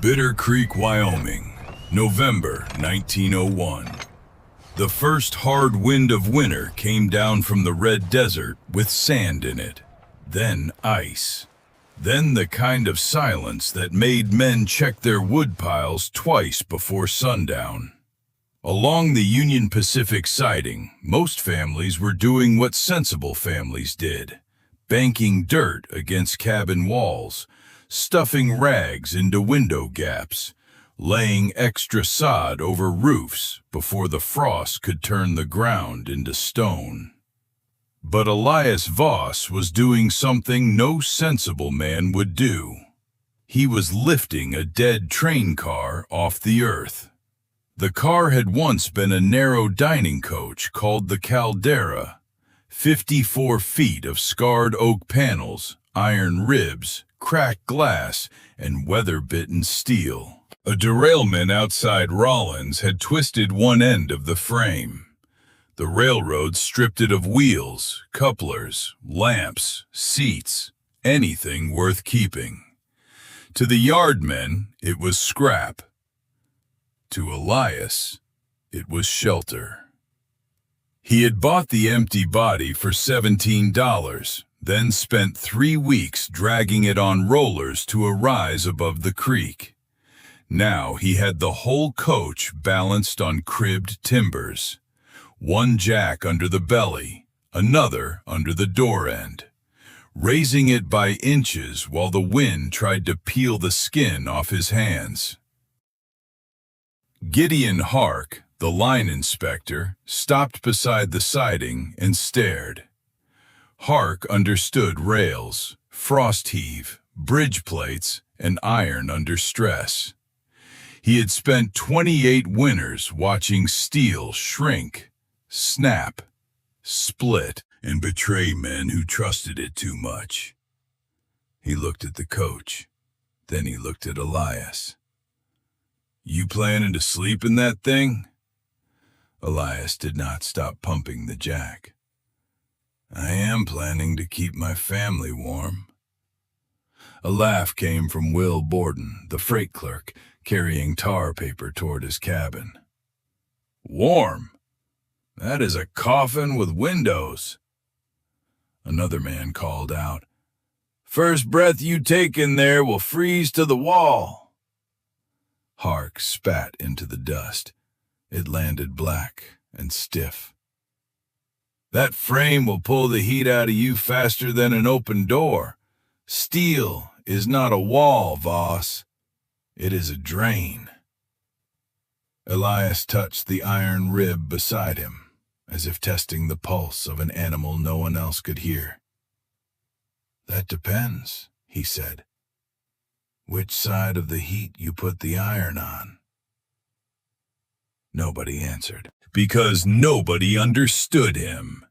Bitter Creek, Wyoming, November 1901. The first hard wind of winter came down from the red desert with sand in it, then ice, then the kind of silence that made men check their wood piles twice before sundown. Along the Union Pacific siding, most families were doing what sensible families did, banking dirt against cabin walls, stuffing rags into window gaps, laying extra sod over roofs before the frost could turn the ground into stone. But Elias Voss was doing something no sensible man would do. He was lifting a dead train car off the earth. The car had once been a narrow dining coach called the Caldera, 54 feet of scarred oak panels, iron ribs, cracked glass, and weather-bitten steel. A derailment outside Rollins had twisted one end of the frame. The railroad stripped it of wheels, couplers, lamps, seats, anything worth keeping. To the yardmen, it was scrap. To Elias, it was shelter. He had bought the empty body for $17, then spent 3 weeks dragging it on rollers to a rise above the creek. Now he had the whole coach balanced on cribbed timbers. One jack under the belly, another under the door end, raising it by inches while the wind tried to peel the skin off his hands. Gideon Hark, the line inspector, stopped beside the siding and stared. Hark understood rails, frost heave, bridge plates, and iron under stress. He had spent 28 winters watching steel shrink, snap, split, and betray men who trusted it too much. He looked at the coach. Then he looked at Elias. "You planning to sleep in that thing?" Elias did not stop pumping the jack. "I am planning to keep my family warm." A laugh came from Will Borden, the freight clerk, carrying tar paper toward his cabin. "Warm? That is a coffin with windows." Another man called out, "First breath you take in there will freeze to the wall." Hark spat into the dust. It landed black and stiff. "That frame will pull the heat out of you faster than an open door. Steel is not a wall, Voss. It is a drain." Elias touched the iron rib beside him, as if testing the pulse of an animal no one else could hear. "That depends," he said. "Which side of the heat you put the iron on." Nobody answered, because nobody understood him.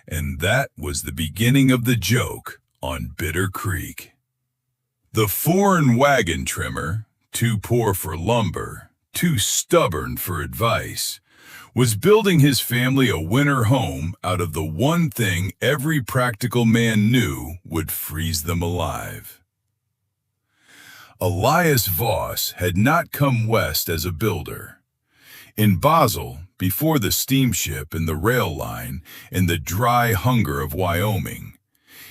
And that was the beginning of the joke on Bitter Creek. The foreign wagon trimmer, too poor for lumber, too stubborn for advice, was building his family a winter home out of the one thing every practical man knew would freeze them alive. Elias Voss had not come west as a builder. In Basel, before the steamship and the rail line and the dry hunger of Wyoming,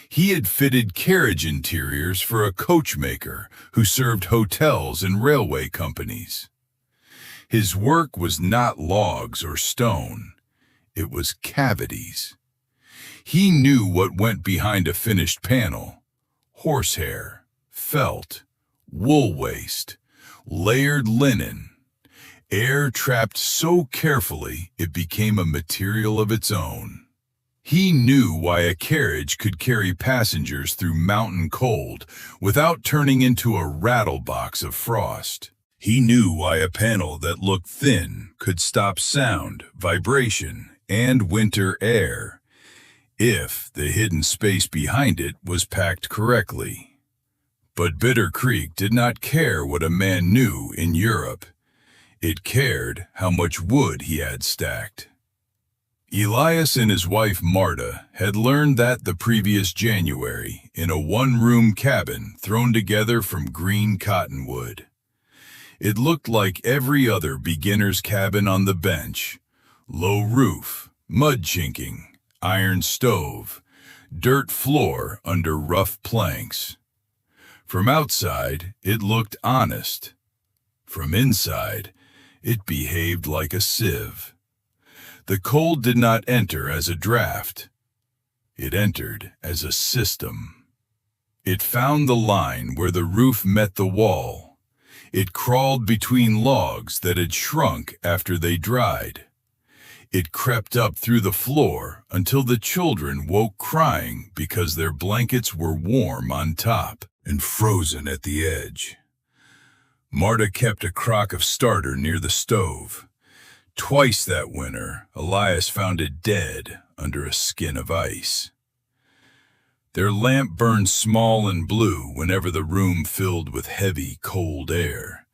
he had fitted carriage interiors for a coachmaker who served hotels and railway companies. His work was not logs or stone. It was cavities. He knew what went behind a finished panel: horsehair, felt, wool waste, layered linen, air trapped so carefully it became a material of its own. He knew why a carriage could carry passengers through mountain cold without turning into a rattlebox of frost. He knew why a panel that looked thin could stop sound, vibration, and winter air, if the hidden space behind it was packed correctly. But Bitter Creek did not care what a man knew in Europe. It cared how much wood he had stacked. Elias and his wife Marta had learned that the previous January in a one-room cabin thrown together from green cottonwood. It looked like every other beginner's cabin on the bench. Low roof, mud chinking, iron stove, dirt floor under rough planks. From outside, it looked honest. From inside, it behaved like a sieve. The cold did not enter as a draft. It entered as a system. It found the line where the roof met the wall. It crawled between logs that had shrunk after they dried. It crept up through the floor until the children woke crying because their blankets were warm on top and frozen at the edge. Marta kept a crock of starter near the stove. Twice that winter, Elias found it dead under a skin of ice. Their lamp burned small and blue whenever the room filled with heavy, cold air.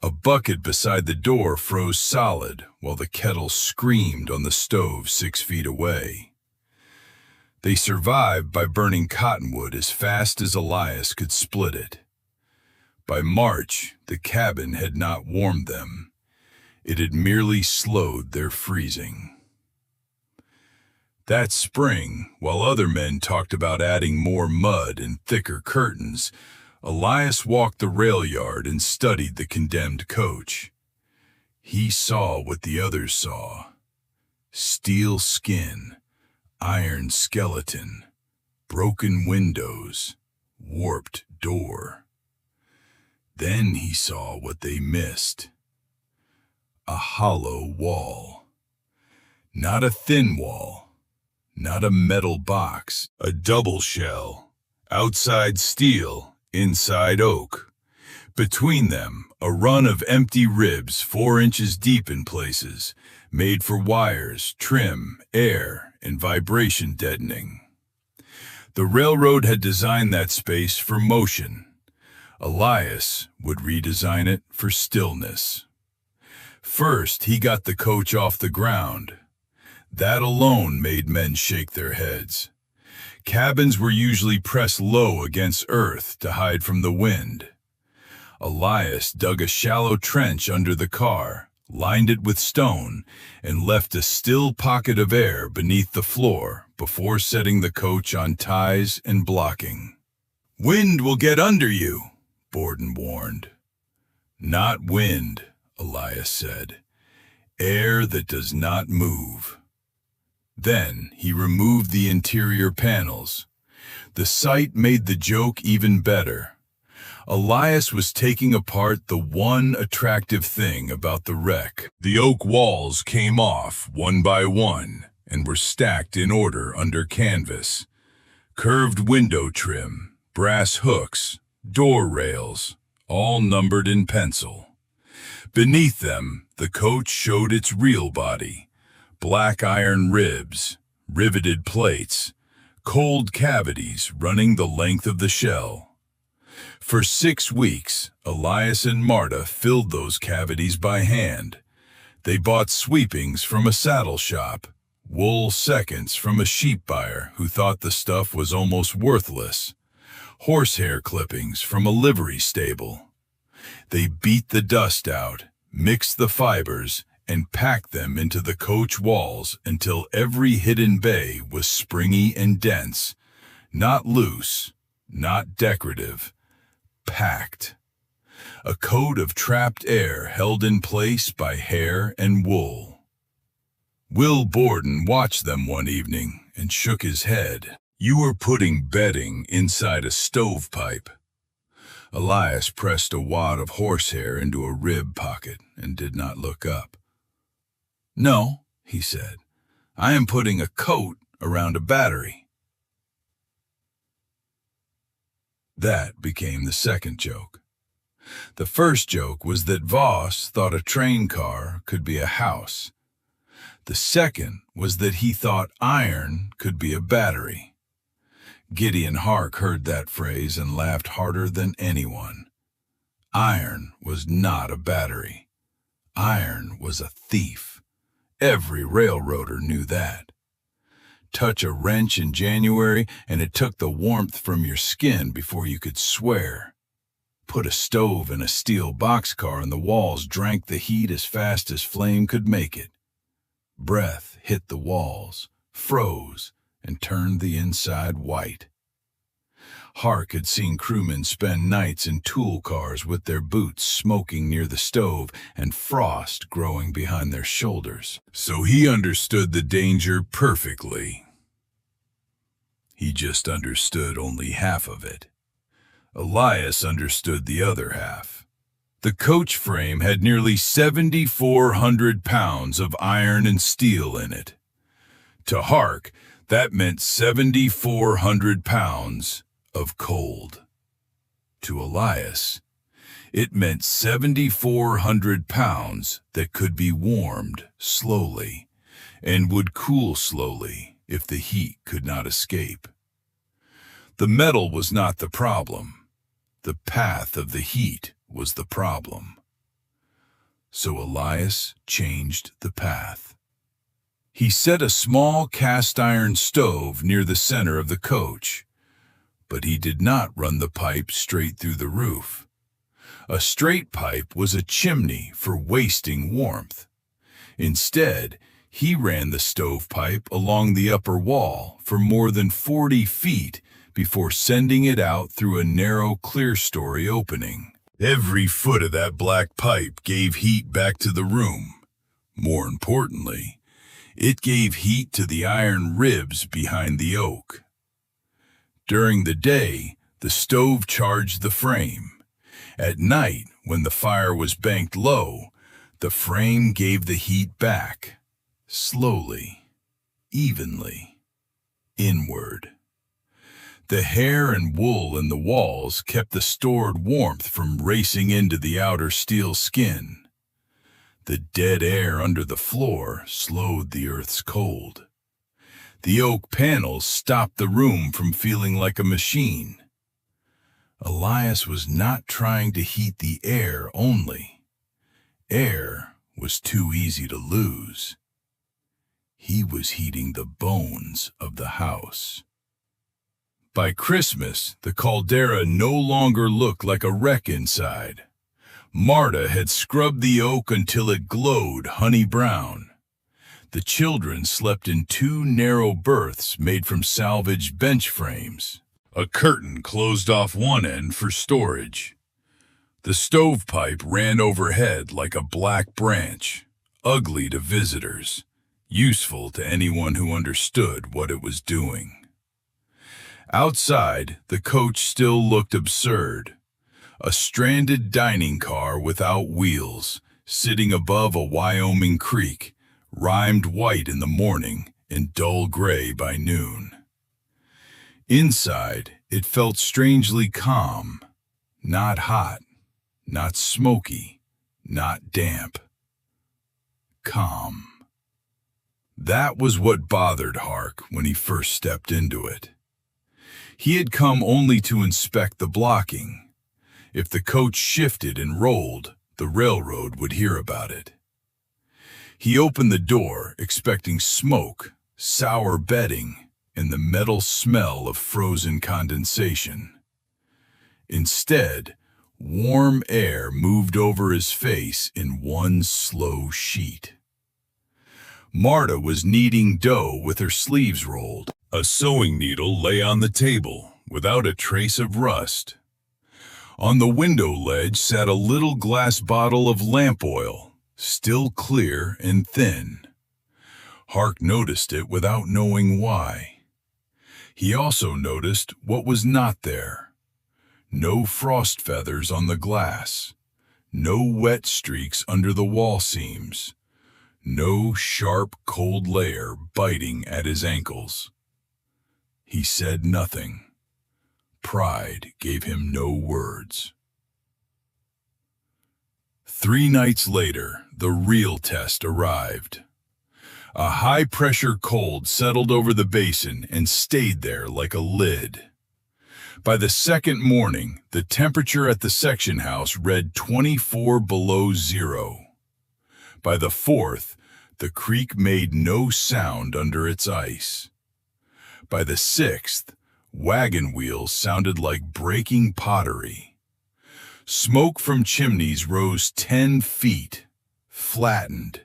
A bucket beside the door froze solid while the kettle screamed on the stove 6 feet away. They survived by burning cottonwood as fast as Elias could split it. By March, the cabin had not warmed them. It had merely slowed their freezing. That spring, while other men talked about adding more mud and thicker curtains, Elias walked the rail yard and studied the condemned coach. He saw what the others saw: steel skin, iron skeleton, broken windows, warped door. Then he saw what they missed: a hollow wall. Not a thin wall, not a metal box, a double shell, outside steel, inside oak. Between them, a run of empty ribs 4 inches deep in places, made for wires, trim, air, and vibration deadening. The railroad had designed that space for motion. Elias would redesign it for stillness. First, he got the coach off the ground. That alone made men shake their heads. Cabins were usually pressed low against earth to hide from the wind. Elias dug a shallow trench under the car, lined it with stone, and left a still pocket of air beneath the floor before setting the coach on ties and blocking. "Wind will get under you," Borden warned. "Not wind," Elias said. "Air that does not move." Then he removed the interior panels. The sight made the joke even better. Elias was taking apart the one attractive thing about the wreck. The oak walls came off one by one and were stacked in order under canvas. Curved window trim, brass hooks, door rails, all numbered in pencil. Beneath them, the coach showed its real body: black iron ribs, riveted plates, cold cavities running the length of the shell. For 6 weeks, Elias and Marta filled those cavities by hand. They bought sweepings from a saddle shop, wool seconds from a sheep buyer who thought the stuff was almost worthless, horsehair clippings from a livery stable. They beat the dust out, mixed the fibers, and packed them into the coach walls until every hidden bay was springy and dense, not loose, not decorative, packed. A coat of trapped air held in place by hair and wool. Will Borden watched them one evening and shook his head. "You were putting bedding inside a stovepipe." Elias pressed a wad of horsehair into a rib pocket and did not look up. "No," he said, "I am putting a coat around a battery." That became the second joke. The first joke was that Voss thought a train car could be a house. The second was that he thought iron could be a battery. Gideon Hark heard that phrase and laughed harder than anyone. Iron was not a battery. Iron was a thief. Every railroader knew that. Touch a wrench in January and it took the warmth from your skin before you could swear. put a stove and a steel boxcar and the walls drank the heat as fast as flame could make it. Breath hit the walls, froze, and turned the inside white. Hark had seen crewmen spend nights in tool cars with their boots smoking near the stove and frost growing behind their shoulders, so he understood the danger perfectly. He just understood only half of it. Elias understood the other half. The coach frame had nearly 7,400 pounds of iron and steel in it. To Hark, that meant 7,400 pounds of cold. To Elias, it meant 7,400 pounds that could be warmed slowly and would cool slowly if the heat could not escape. The metal was not the problem. The path of the heat was the problem. So Elias changed the path. He set a small cast iron stove near the center of the coach, but he did not run the pipe straight through the roof. A straight pipe was a chimney for wasting warmth. Instead, he ran the stovepipe along the upper wall for more than 40 feet before sending it out through a narrow clerestory opening. Every foot of that black pipe gave heat back to the room. More importantly, it gave heat to the iron ribs behind the oak. During the day, the stove charged the frame. At night, when the fire was banked low, the frame gave the heat back, slowly, evenly, inward. The hair and wool in the walls kept the stored warmth from racing into the outer steel skin. The dead air under the floor slowed the earth's cold. The oak panels stopped the room from feeling like a machine. Elias was not trying to heat the air only. Air was too easy to lose. He was heating the bones of the house. By Christmas, the Caldera no longer looked like a wreck inside. Marta had scrubbed the oak until it glowed honey brown. The children slept in 2 narrow berths made from salvaged bench frames. A curtain closed off one end for storage. The stovepipe ran overhead like a black branch, ugly to visitors, useful to anyone who understood what it was doing. Outside, the coach still looked absurd. A stranded dining car without wheels, sitting above a Wyoming creek, rimed white in the morning and dull gray by noon. Inside, it felt strangely calm, not hot, not smoky, not damp. Calm. That was what bothered Hark when he first stepped into it. He had come only to inspect the blocking. If the coach shifted and rolled, the railroad would hear about it. He opened the door, expecting smoke, sour bedding, and the metal smell of frozen condensation. Instead, warm air moved over his face in one slow sheet. Marta was kneading dough with her sleeves rolled. A sewing needle lay on the table, without a trace of rust. On the window ledge sat a little glass bottle of lamp oil, still clear and thin. Hark noticed it without knowing why. He also noticed what was not there. No frost feathers on the glass. No wet streaks under the wall seams. No sharp, cold layer biting at his ankles. He said nothing. Pride gave him no words. 3 nights later, the real test arrived. A high-pressure cold settled over the basin and stayed there like a lid. By the second morning, the temperature at the section house read 24 below zero. By the fourth, the creek made no sound under its ice. By the 6th, wagon wheels sounded like breaking pottery. Smoke from chimneys rose 10 feet, flattened,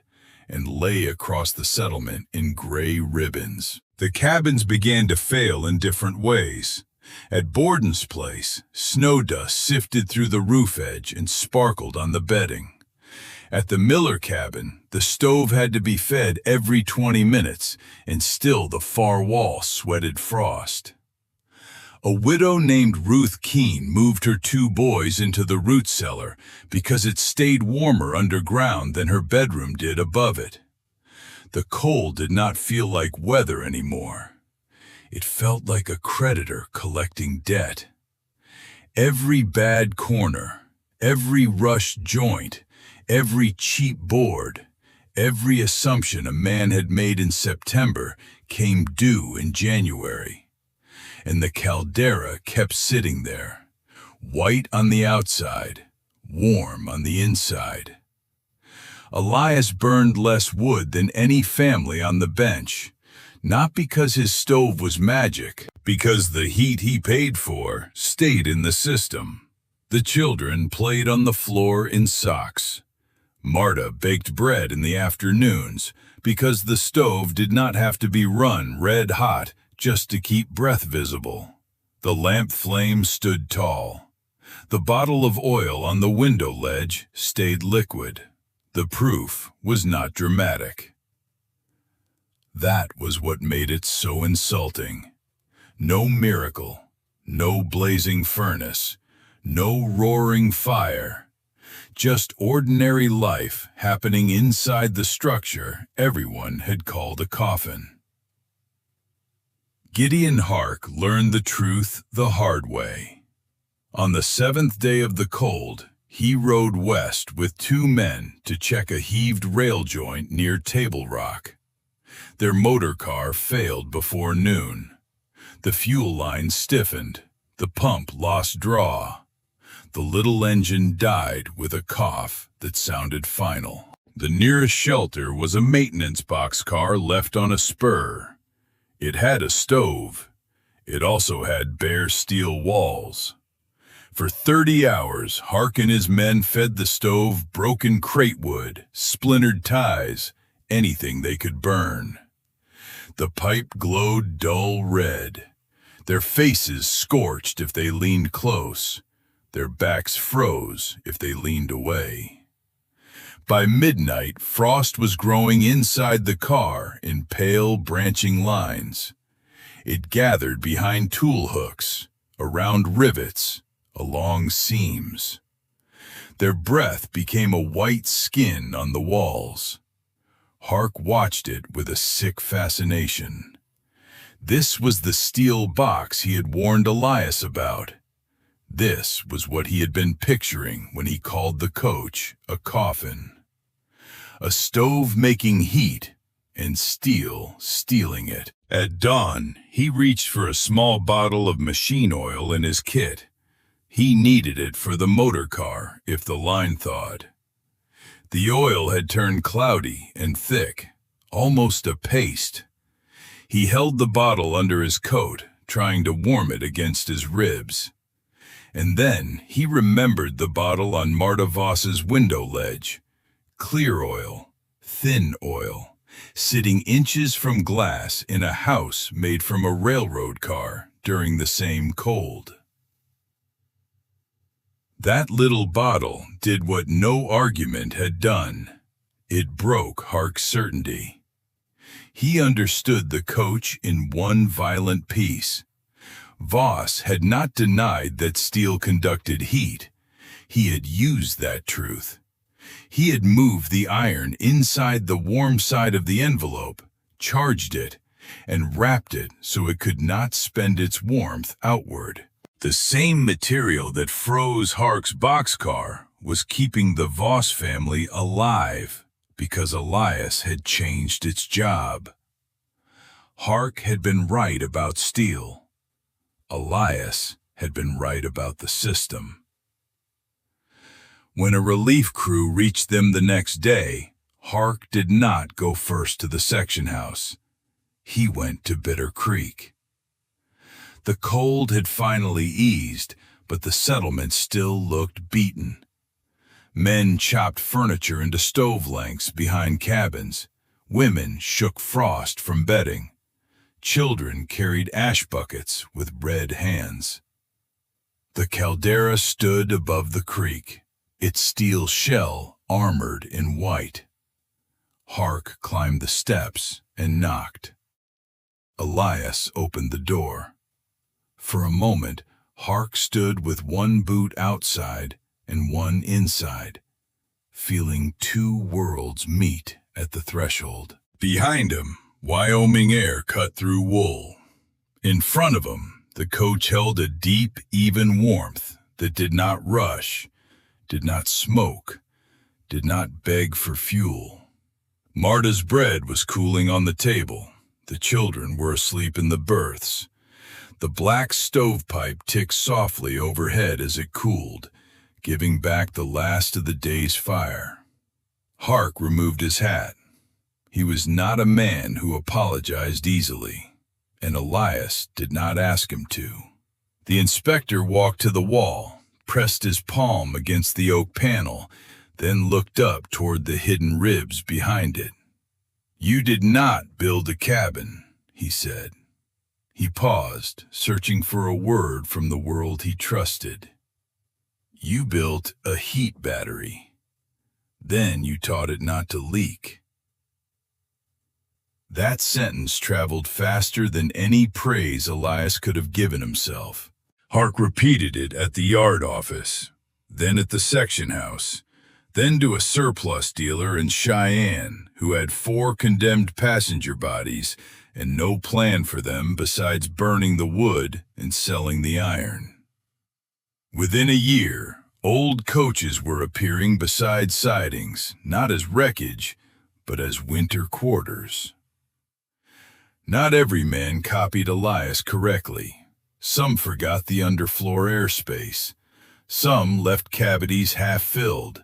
and lay across the settlement in gray ribbons. The cabins began to fail in different ways. At Borden's place, snow dust sifted through the roof edge and sparkled on the bedding. At the Miller cabin, the stove had to be fed every 20 minutes, and still the far wall sweated frost. A widow named Ruth Keene moved her 2 boys into the root cellar because it stayed warmer underground than her bedroom did above it. The cold did not feel like weather anymore. It felt like a creditor collecting debt. Every bad corner, every rushed joint, every cheap board, every assumption a man had made in September came due in January. And the Caldera kept sitting there, white on the outside, warm on the inside. Elias burned less wood than any family on the bench, not because his stove was magic, because the heat he paid for stayed in the system. The children played on the floor in socks. Marta baked bread in the afternoons because the stove did not have to be run red hot just to keep breath visible. The lamp flame stood tall. The bottle of oil on the window ledge stayed liquid. The proof was not dramatic. That was what made it so insulting. No miracle, no blazing furnace, no roaring fire. Just ordinary life happening inside the structure everyone had called a coffin. Gideon Hark learned the truth the hard way. On the 7th day of the cold, he rode west with 2 men to check a heaved rail joint near Table Rock. Their motor car failed before noon. The fuel line stiffened. The pump lost draw. The little engine died with a cough that sounded final. The nearest shelter was a maintenance boxcar left on a spur. It had a stove. It also had bare steel walls. For 30 hours, Hark and his men fed the stove broken crate wood, splintered ties, anything they could burn. The pipe glowed dull red. Their faces scorched if they leaned close. Their backs froze if they leaned away. By midnight, frost was growing inside the car in pale, branching lines. It gathered behind tool hooks, around rivets, along seams. Their breath became a white skin on the walls. Hark watched it with a sick fascination. This was the steel box he had warned Elias about. This was what he had been picturing when he called the coach a coffin. A stove making heat, and steel stealing it. At dawn, he reached for a small bottle of machine oil in his kit. He needed it for the motor car if the line thawed. The oil had turned cloudy and thick, almost a paste. He held the bottle under his coat, trying to warm it against his ribs. And then he remembered the bottle on Marta Voss's window ledge. Clear oil, thin oil, sitting inches from glass in a house made from a railroad car during the same cold. That little bottle did what no argument had done. It broke Hark's certainty. He understood the coach in one violent piece. Voss had not denied that steel conducted heat. He had used that truth. He had moved the iron inside the warm side of the envelope, charged it, and wrapped it so it could not spend its warmth outward. The same material that froze Hark's boxcar was keeping the Voss family alive because Elias had changed its job. Hark had been right about steel. Elias had been right about the system. When a relief crew reached them the next day, Hark did not go first to the section house. He went to Bitter Creek. The cold had finally eased, but the settlement still looked beaten. Men chopped furniture into stove lengths behind cabins. Women shook frost from bedding. Children carried ash buckets with red hands. The Caldera stood above the creek, its steel shell armored in white. Hark climbed the steps and knocked. Elias opened the door. For a moment, Hark stood with one boot outside and one inside, feeling two worlds meet at the threshold. Behind him, Wyoming air cut through wool. In front of him, the coach held a deep, even warmth that did not rush, did not smoke, did not beg for fuel. Marta's bread was cooling on the table. The children were asleep in the berths. The black stovepipe ticked softly overhead as it cooled, giving back the last of the day's fire. Hark removed his hat. He was not a man who apologized easily, and Elias did not ask him to. The inspector walked to the wall, pressed his palm against the oak panel, then looked up toward the hidden ribs behind it. "You did not build a cabin," he said. He paused, searching for a word from the world he trusted. "You built a heat battery. Then you taught it not to leak." That sentence traveled faster than any praise Elias could have given himself. Hark repeated it at the yard office, then at the section house, then to a surplus dealer in Cheyenne who had 4 condemned passenger bodies and no plan for them besides burning the wood and selling the iron. Within a year, old coaches were appearing beside sidings, not as wreckage, but as winter quarters. Not every man copied Elias correctly. Some forgot the underfloor airspace. Some left cavities half-filled.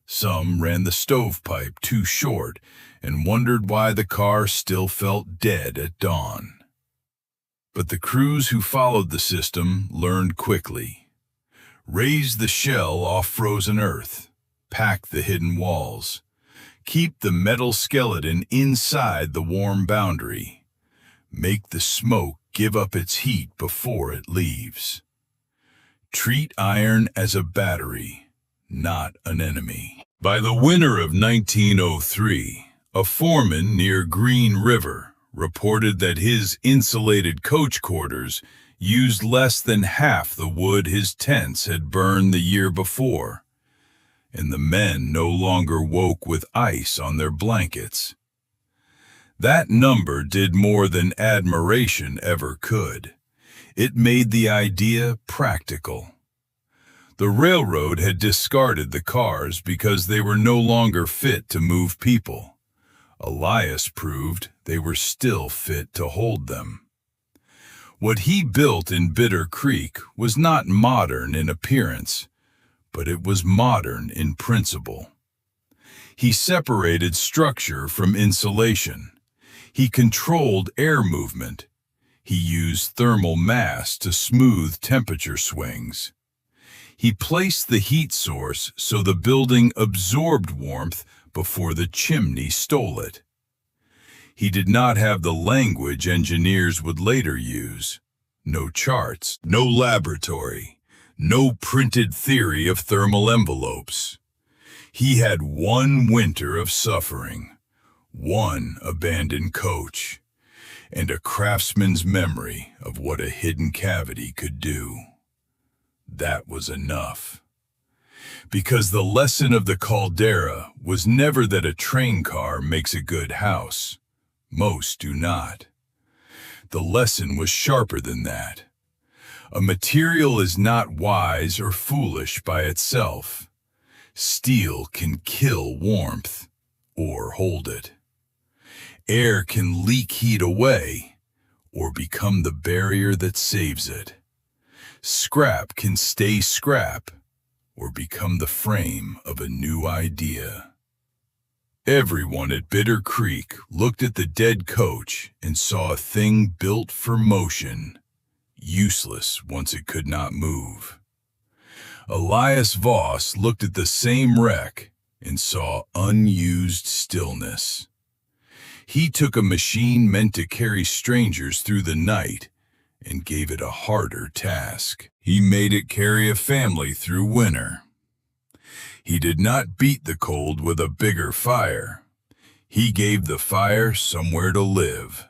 Some ran the stovepipe too short and wondered why the car still felt dead at dawn. But the crews who followed the system learned quickly. Raise the shell off frozen earth. Pack the hidden walls. Keep the metal skeleton inside the warm boundary. Make the smoke give up its heat before it leaves. Treat iron as a battery, not an enemy. By the winter of 1903, a foreman near Green River reported that his insulated coach quarters used less than half the wood his tents had burned the year before, and the men no longer woke with ice on their blankets. That number did more than admiration ever could. It made the idea practical. The railroad had discarded the cars because they were no longer fit to move people. Elias proved they were still fit to hold them. What he built in Bitter Creek was not modern in appearance, but it was modern in principle. He separated structure from insulation. He controlled air movement. He used thermal mass to smooth temperature swings. He placed the heat source so the building absorbed warmth before the chimney stole it. He did not have the language engineers would later use. No charts, no laboratory, no printed theory of thermal envelopes. He had one winter of suffering, one abandoned coach, and a craftsman's memory of what a hidden cavity could do. That was enough. Because the lesson of the Caldera was never that a train car makes a good house. Most do not. The lesson was sharper than that. A material is not wise or foolish by itself. Steel can kill warmth or hold it. Air can leak heat away or become the barrier that saves it. Scrap can stay scrap or become the frame of a new idea. Everyone at Bitter Creek looked at the dead coach and saw a thing built for motion, useless once it could not move. Elias Voss looked at the same wreck and saw unused stillness. He took a machine meant to carry strangers through the night and gave it a harder task. He made it carry a family through winter. He did not beat the cold with a bigger fire. He gave the fire somewhere to live.